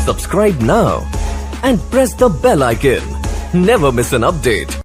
Subscribe now and press the bell icon. Never miss an update.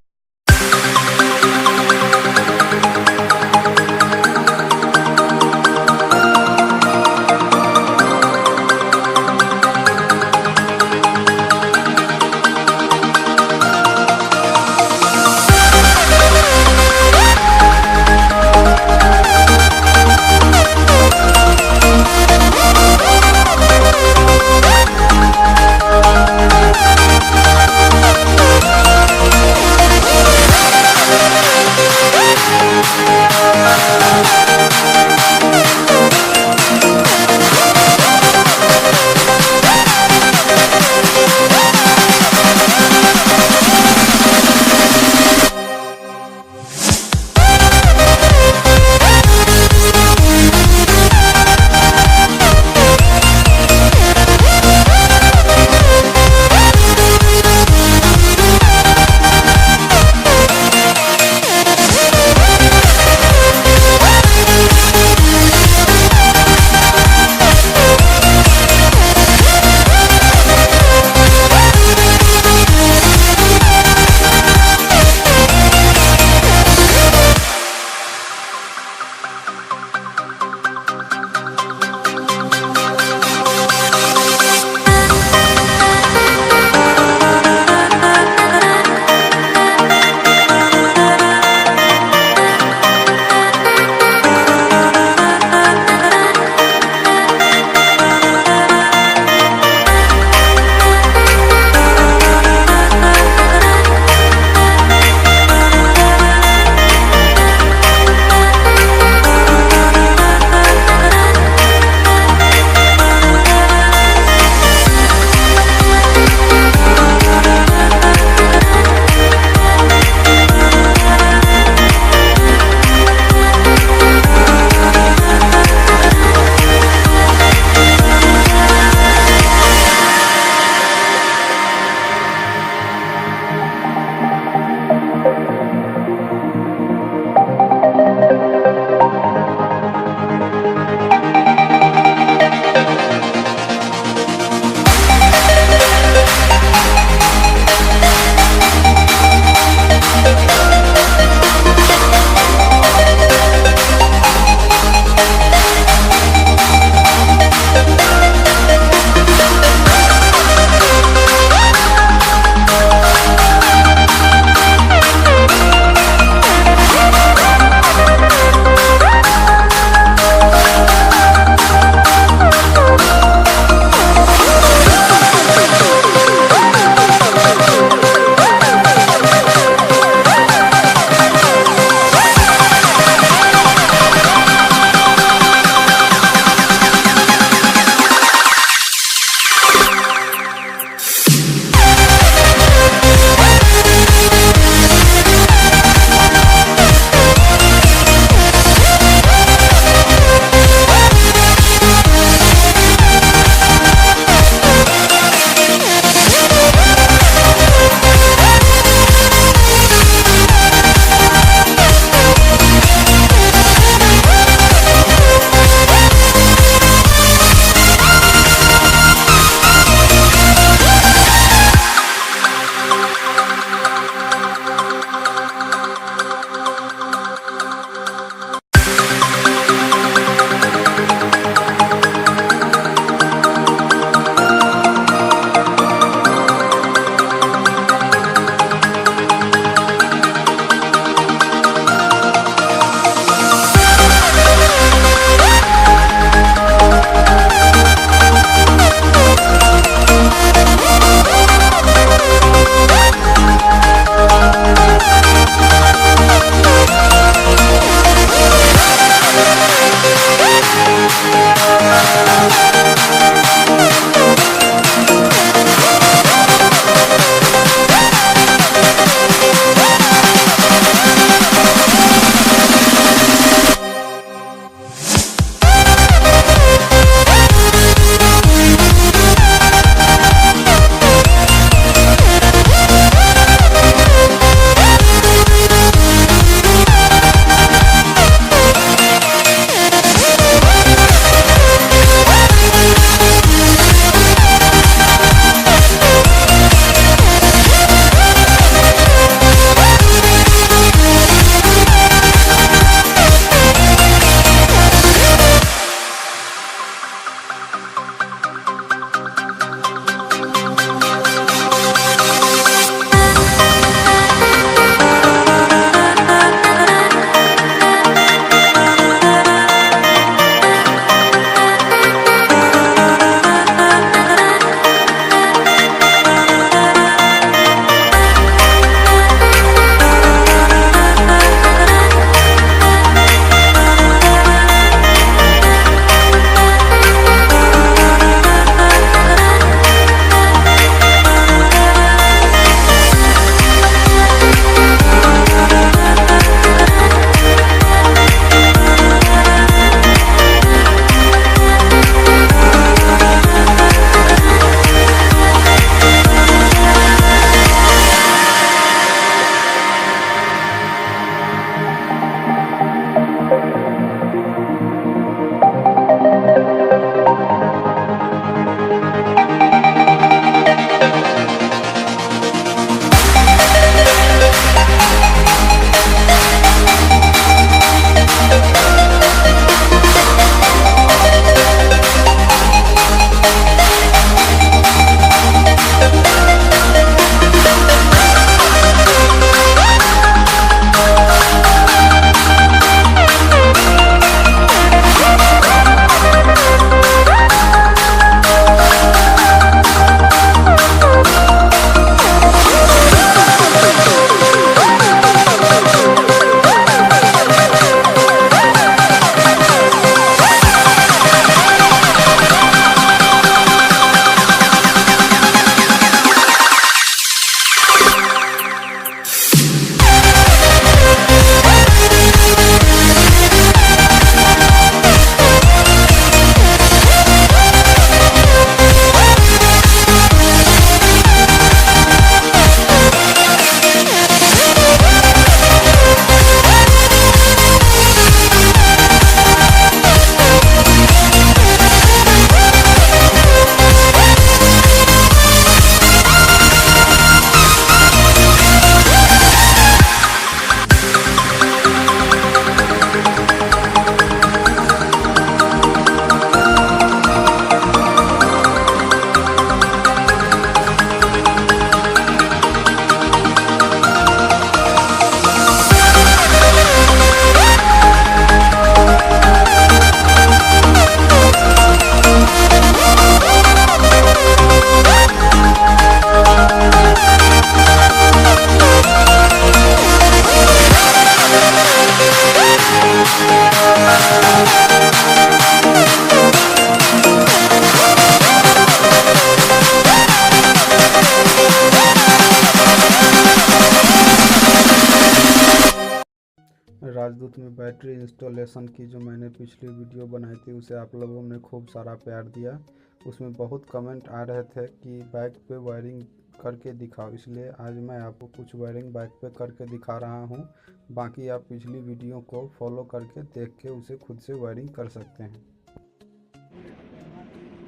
राजदूत में battery installation की जो मैंने पिछली वीडियो बनाई थी उसे आप लोगों ने खूब सारा प्यार दिया। उसमें बहुत कमेंट आ रहे थे कि बाइक पे वायरिंग करके दिखाओ, इसलिए आज मैं आपको कुछ वायरिंग बाइक पे करके दिखा रहा हूँ। बाकी आप पिछली वीडियो को फॉलो करके देख के उसे खुद से वायरिंग कर सकते हैं।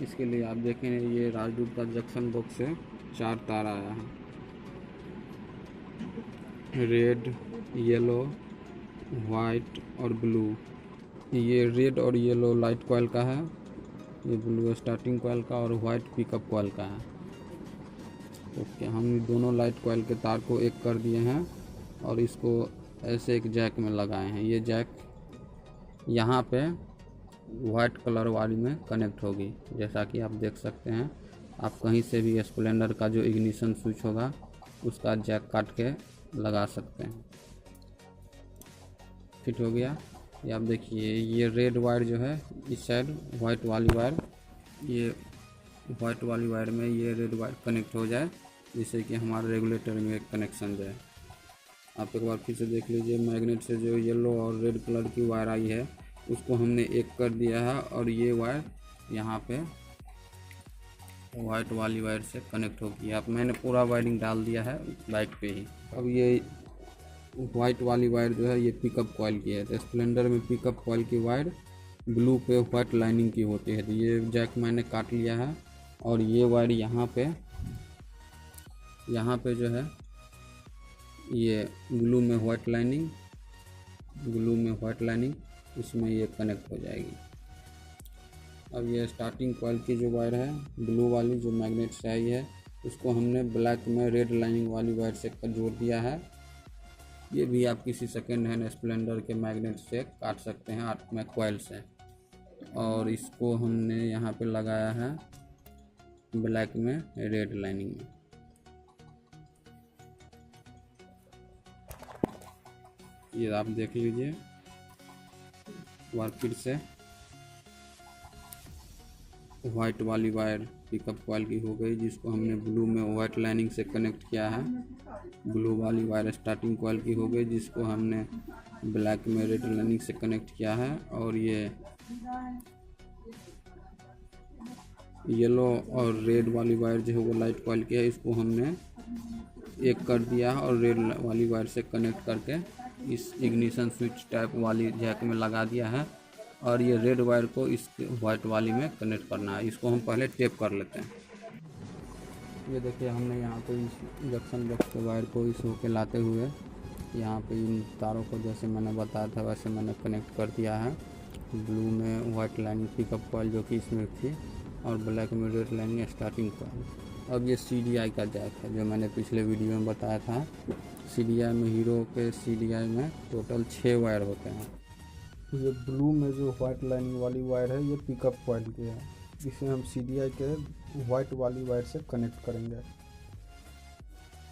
इसके लिए आप देखें ये राजदूत का जंक्शन बॉक्स से 4 तार आया है, रेड, येलो, वाइट और ब्लू। ये रेड और येलो लाइट कॉइल का है, ये ब्लू स्टार्टिंग कॉइल का और वाइट पिकअप कॉइल का है। ओके, हम दोनों लाइट कॉइल के तार को एक कर दिए हैं और इसको ऐसे एक जैक में लगाए हैं। ये जैक यहाँ पे वाइट कलर वाली में कनेक्ट होगी, जैसा कि आप देख सकते हैं। आप कहीं से भी स्प्लेंडर का जो इग्निशन स्विच होगा उसका जैक काट के लगा सकते हैं। फिट हो गया। ये आप देखिए, ये रेड वायर जो है इस साइड, वाइट वाली वायर, ये वाइट वाली वायर में ये रेड वायर कनेक्ट हो जाए, जिससे कि हमारे रेगुलेटर में एक कनेक्शन जाए। आप एक बार फिर से देख लीजिए, मैग्नेट से जो येलो और रेड कलर की वायर आई है उसको हमने एक कर दिया है और ये वायर यहाँ पे वाइट वाली वायर से कनेक्ट होगी। अब मैंने पूरा वायरिंग डाल दिया है बाइक पे ही। अब ये वाइट वाली वायर जो है ये पिकअप कॉइल की है। तो स्प्लेंडर में पिकअप कॉइल की वायर ब्लू पे वाइट लाइनिंग की होती है। तो ये जैक मैंने काट लिया है और ये वायर यहाँ पे जो है ये ब्लू में वाइट लाइनिंग इसमें ये कनेक्ट हो जाएगी। अब ये स्टार्टिंग कॉइल की जो वायर है ब्लू वाली जो मैग्नेट से आई है उसको हमने ब्लैक में रेड लाइनिंग वाली वायर से जोड़ दिया है। ये भी आप किसी सेकेंड हैंड स्प्लेंडर के मैग्नेट से काट सकते हैं आर्क में कॉइल से। और इसको हमने यहाँ पे लगाया है ब्लैक में रेड लाइनिंग में। ये आप देख लीजिए, बार फिर से वाइट वाली वायर पिकअप कॉइल की हो गई, जिसको हमने ब्लू में वाइट लाइनिंग से कनेक्ट किया है। ब्लू वाली वायर स्टार्टिंग कॉइल की हो गई, जिसको हमने ब्लैक में रेड लाइनिंग से कनेक्ट किया है। और ये येलो और रेड वाली वायर जो है वो लाइट कॉइल की है, इसको हमने एक कर दिया है और रेड वाली वायर से कनेक्ट करके इस इग्निशन स्विच टाइप वाली जैक में लगा दिया है। और ये रेड वायर को इस वाइट वाली में कनेक्ट करना है। इसको हम पहले टेप कर लेते हैं। ये देखिए, हमने यहाँ पे इस जंक्शन बॉक्स के वायर को इस होके लाते हुए यहाँ पे इन तारों को जैसे मैंने बताया था वैसे मैंने कनेक्ट कर दिया है। ब्लू में वाइट लाइनिंग पिकअप कॉइल जो कि इसमें थी और ब्लैक में रेड लाइनिंग स्टार्टिंग कॉइल। अब ये CDI का जैक है जो मैंने पिछले वीडियो में बताया था। CDI में, हीरो के CDI में टोटल 6 वायर होते हैं। ये ब्लू में जो वाइट लाइनिंग वाली वायर है ये पिकअप कॉइल की है, इसे हम CDI के वाइट वाली वायर से कनेक्ट करेंगे।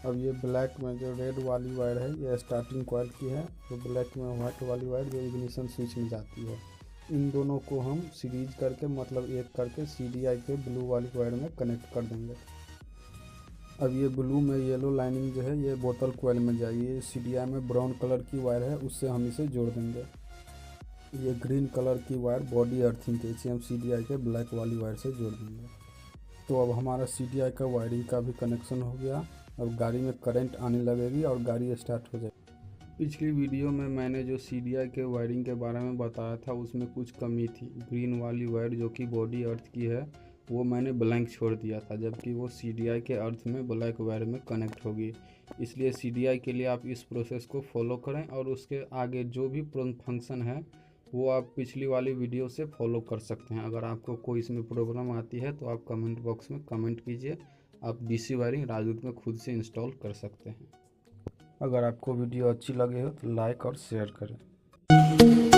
अब ये ब्लैक में जो रेड वाली वायर है ये स्टार्टिंग कॉइल की है, तो ब्लैक में वाइट वाली वायर जो इग्निशन स्विच में जाती है। इन दोनों को हम सीरीज करके मतलब एक करके CDI के ब्लू वाली वायर में कनेक्ट कर देंगे। अब ये ब्लू में येलो लाइनिंग जो है ये बोतल कॉइल में जाएगी। ये CDI में ब्राउन कलर की वायर है, उससे हम इसे जोड़ देंगे। ये ग्रीन कलर की वायर बॉडी अर्थिंग की, इसे हम CDI के ब्लैक वाली वायर से जोड़ देंगे। तो अब हमारा CDI का वायरिंग का भी कनेक्शन हो गया। अब गाड़ी में करंट आने लगेगी और गाड़ी स्टार्ट हो जाएगी। पिछली वीडियो में मैंने जो CDI के वायरिंग के बारे में बताया था उसमें कुछ कमी थी। ग्रीन वाली वायर जो कि बॉडी अर्थ की है वो मैंने ब्लैंक छोड़ दिया था, जबकि वो CDI के अर्थ में ब्लैक वायर में कनेक्ट होगी। इसलिए CDI के लिए आप इस प्रोसेस को फॉलो करें और उसके आगे जो भी फंक्शन है वो आप पिछली वाली वीडियो से फॉलो कर सकते हैं। अगर आपको कोई इसमें प्रॉब्लम आती है तो आप कमेंट बॉक्स में कमेंट कीजिए। आप DC वायरिंग राजदूत में खुद से इंस्टॉल कर सकते हैं। अगर आपको वीडियो अच्छी लगे हो तो लाइक और शेयर करें।